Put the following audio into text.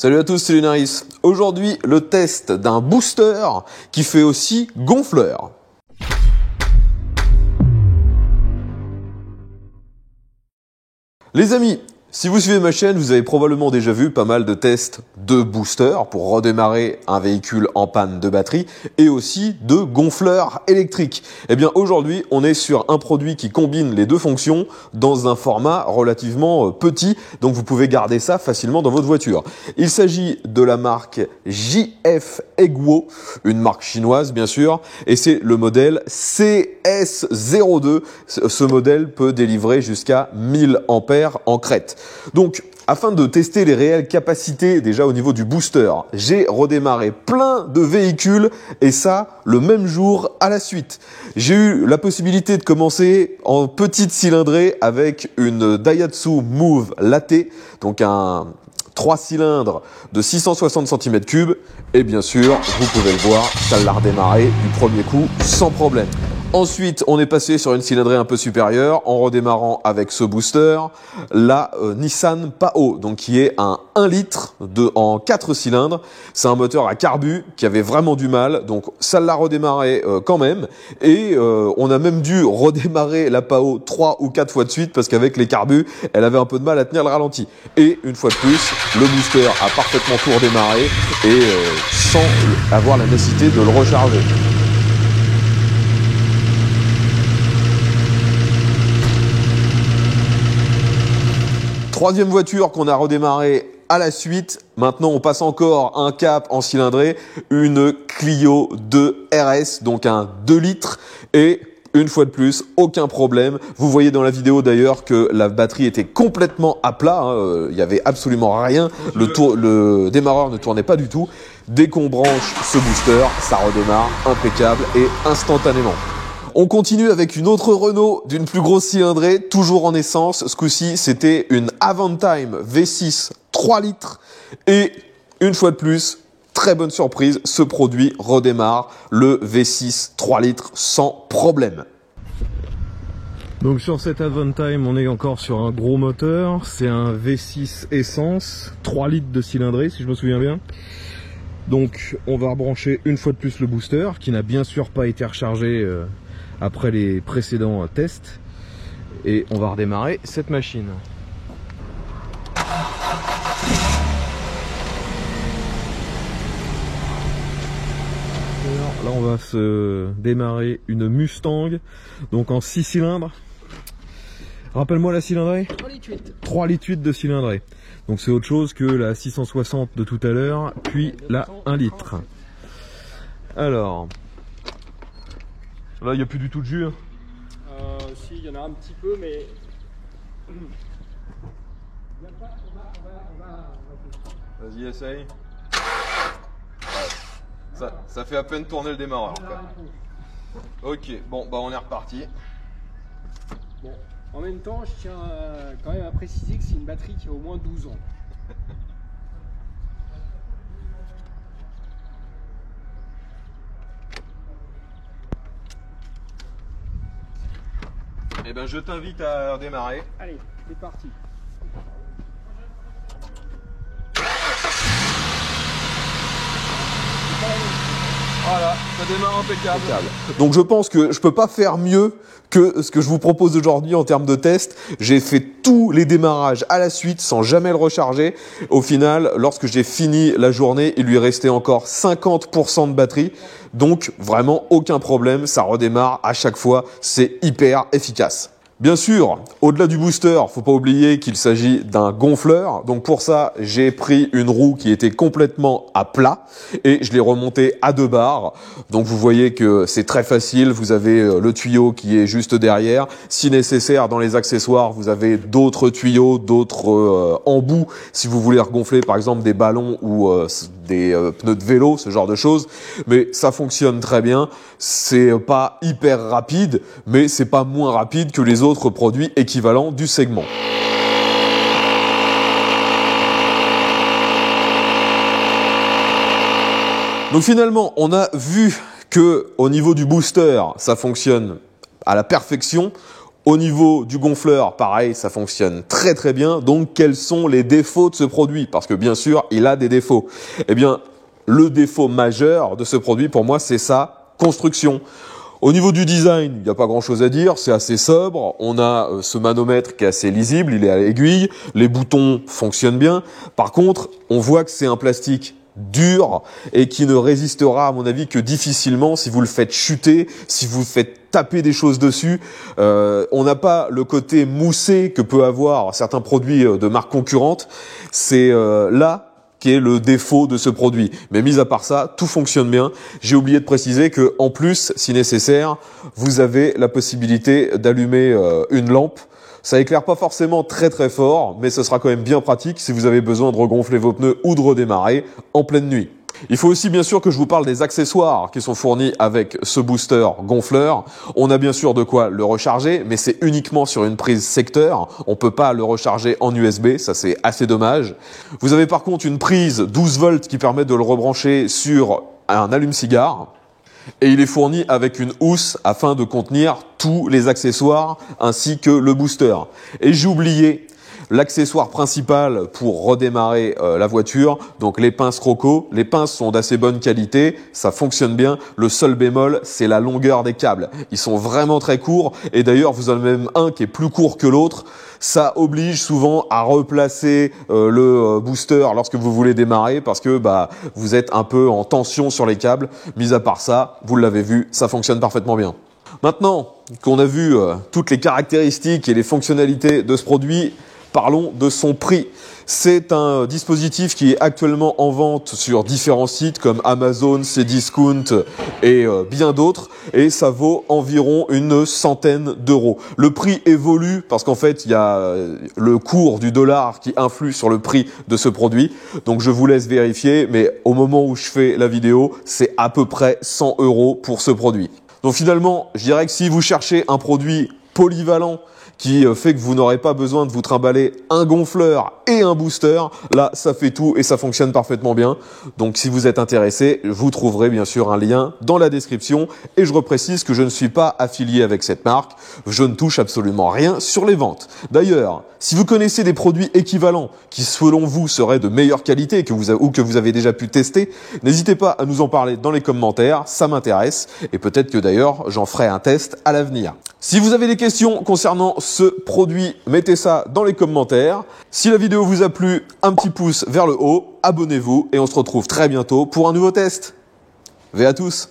Salut à tous, c'est Lunaris. Aujourd'hui, le test d'un booster qui fait aussi gonfleur. Les amis, si vous suivez ma chaîne, vous avez probablement déjà vu pas mal de tests de booster pour redémarrer un véhicule en panne de batterie et aussi de gonfleur électrique. Eh bien aujourd'hui, on est sur un produit qui combine les deux fonctions dans un format relativement petit, donc vous pouvez garder ça facilement dans votre voiture. Il s'agit de la marque JF Egwo, une marque chinoise bien sûr, et c'est le modèle CS02. Ce modèle peut délivrer jusqu'à 1000 ampères en crête. Donc, afin de tester les réelles capacités déjà au niveau du booster, j'ai redémarré plein de véhicules et ça le même jour à la suite. J'ai eu la possibilité de commencer en petite cylindrée avec une Daihatsu Move Latte, donc un 3 cylindres de 660 cm3 et bien sûr, vous pouvez le voir, ça l'a redémarré du premier coup sans problème. Ensuite, on est passé sur une cylindrée un peu supérieure en redémarrant avec ce booster, la Nissan Pao, donc qui est un 1 litre en 4 cylindres. C'est un moteur à carbu qui avait vraiment du mal, donc ça l'a redémarré quand même. Et on a même dû redémarrer la Pao 3 ou 4 fois de suite parce qu'avec les carbus, elle avait un peu de mal à tenir le ralenti. Et une fois de plus, le booster a parfaitement tout redémarré et sans avoir la nécessité de le recharger. Troisième voiture qu'on a redémarré à la suite. Maintenant, on passe encore un cap en cylindrée, une Clio 2 RS, donc un 2 litres. Et une fois de plus, aucun problème. Vous voyez dans la vidéo d'ailleurs que la batterie était complètement à plat. Il n'y avait absolument rien. Le démarreur ne tournait pas du tout. Dès qu'on branche ce booster, ça redémarre impeccable et instantanément. On continue avec une autre Renault d'une plus grosse cylindrée, toujours en essence. Ce coup-ci, c'était une Avantime V6 3 litres. Et une fois de plus, très bonne surprise, ce produit redémarre le V6 3 litres sans problème. Donc sur cette Avantime, on est encore sur un gros moteur. C'est un V6 essence, 3 litres de cylindrée si je me souviens bien. Donc on va rebrancher une fois de plus le booster, qui n'a bien sûr pas été rechargé après les précédents tests, et on va redémarrer cette machine. Alors, là on va se démarrer une Mustang, donc en 6 cylindres. Rappelle-moi la cylindrée. 3 litres 8 de cylindrée. Donc c'est autre chose que la 660 de tout à l'heure, puis la 1 litre. Alors là, il n'y a plus du tout de jus. Si, il y en a un petit peu, mais... Vas-y, essaye. Ouais. Ça fait à peine tourner le démarreur. Ok, bon, bah on est reparti. Bon, en même temps, je tiens quand même à préciser que c'est une batterie qui a au moins 12 ans. Eh ben, je t'invite à redémarrer. Allez, c'est parti. Voilà, ça démarre impeccable. Donc je pense que je peux pas faire mieux que ce que je vous propose aujourd'hui en termes de test. J'ai fait tous les démarrages à la suite sans jamais le recharger. Au final, lorsque j'ai fini la journée, il lui restait encore 50% de batterie. Donc vraiment aucun problème, ça redémarre à chaque fois, c'est hyper efficace. Bien sûr, au-delà du booster, faut pas oublier qu'il s'agit d'un gonfleur. Donc pour ça, j'ai pris une roue qui était complètement à plat et je l'ai remontée à 2 barres. Donc vous voyez que c'est très facile. Vous avez le tuyau qui est juste derrière. Si nécessaire, dans les accessoires, vous avez d'autres tuyaux, d'autres embouts. Si vous voulez regonfler, par exemple, des ballons ou des pneus de vélo, ce genre de choses. Mais ça fonctionne très bien. C'est pas hyper rapide, mais c'est pas moins rapide que les autres produits équivalents du segment. Donc finalement, on a vu que au niveau du booster, ça fonctionne à la perfection. Au niveau du gonfleur, pareil, ça fonctionne très très bien. Donc, quels sont les défauts de ce produit? Parce que bien sûr, il a des défauts. Eh bien, le défaut majeur de ce produit, pour moi, c'est sa construction. Au niveau du design, il n'y a pas grand chose à dire, c'est assez sobre. On a ce manomètre qui est assez lisible, il est à l'aiguille, les boutons fonctionnent bien. Par contre, on voit que c'est un plastique dur et qui ne résistera à mon avis que difficilement si vous le faites chuter, si vous faites taper des choses dessus. On n'a pas le côté moussé que peut avoir certains produits de marques concurrentes. C'est là qui est le défaut de ce produit. Mais mis à part ça, tout fonctionne bien. J'ai oublié de préciser que, en plus, si nécessaire, vous avez la possibilité d'allumer une lampe. Ça éclaire pas forcément très très fort, mais ce sera quand même bien pratique si vous avez besoin de regonfler vos pneus ou de redémarrer en pleine nuit. Il faut aussi bien sûr que je vous parle des accessoires qui sont fournis avec ce booster gonfleur. On a bien sûr de quoi le recharger, mais c'est uniquement sur une prise secteur. On peut pas le recharger en USB, ça c'est assez dommage. Vous avez par contre une prise 12 volts qui permet de le rebrancher sur un allume-cigare. Et il est fourni avec une housse afin de contenir tous les accessoires ainsi que le booster. Et j'ai oublié l'accessoire principal pour redémarrer la voiture, donc les pinces Rocco. Les pinces sont d'assez bonne qualité, ça fonctionne bien. Le seul bémol, c'est la longueur des câbles. Ils sont vraiment très courts et d'ailleurs vous en avez même un qui est plus court que l'autre. Ça oblige souvent à replacer le booster lorsque vous voulez démarrer parce que vous êtes un peu en tension sur les câbles. Mis à part ça, vous l'avez vu, ça fonctionne parfaitement bien. Maintenant qu'on a vu toutes les caractéristiques et les fonctionnalités de ce produit, parlons de son prix. C'est un dispositif qui est actuellement en vente sur différents sites comme Amazon, Cdiscount et bien d'autres. Et ça vaut environ une centaine d'euros. Le prix évolue parce qu'en fait, il y a le cours du dollar qui influe sur le prix de ce produit. Donc je vous laisse vérifier, mais au moment où je fais la vidéo, c'est à peu près 100 euros pour ce produit. Donc finalement, je dirais que si vous cherchez un produit polyvalent qui fait que vous n'aurez pas besoin de vous trimballer un gonfleur et un booster, là ça fait tout et ça fonctionne parfaitement bien. Donc si vous êtes intéressé, vous trouverez bien sûr un lien dans la description et je reprécise que je ne suis pas affilié avec cette marque, je ne touche absolument rien sur les ventes. D'ailleurs, si vous connaissez des produits équivalents qui selon vous seraient de meilleure qualité ou que vous avez déjà pu tester, n'hésitez pas à nous en parler dans les commentaires, ça m'intéresse et peut-être que d'ailleurs j'en ferai un test à l'avenir. Si vous avez des questions concernant ce produit, mettez ça dans les commentaires. Si la vidéo vous a plu, un petit pouce vers le haut, abonnez-vous et on se retrouve très bientôt pour un nouveau test. V à tous!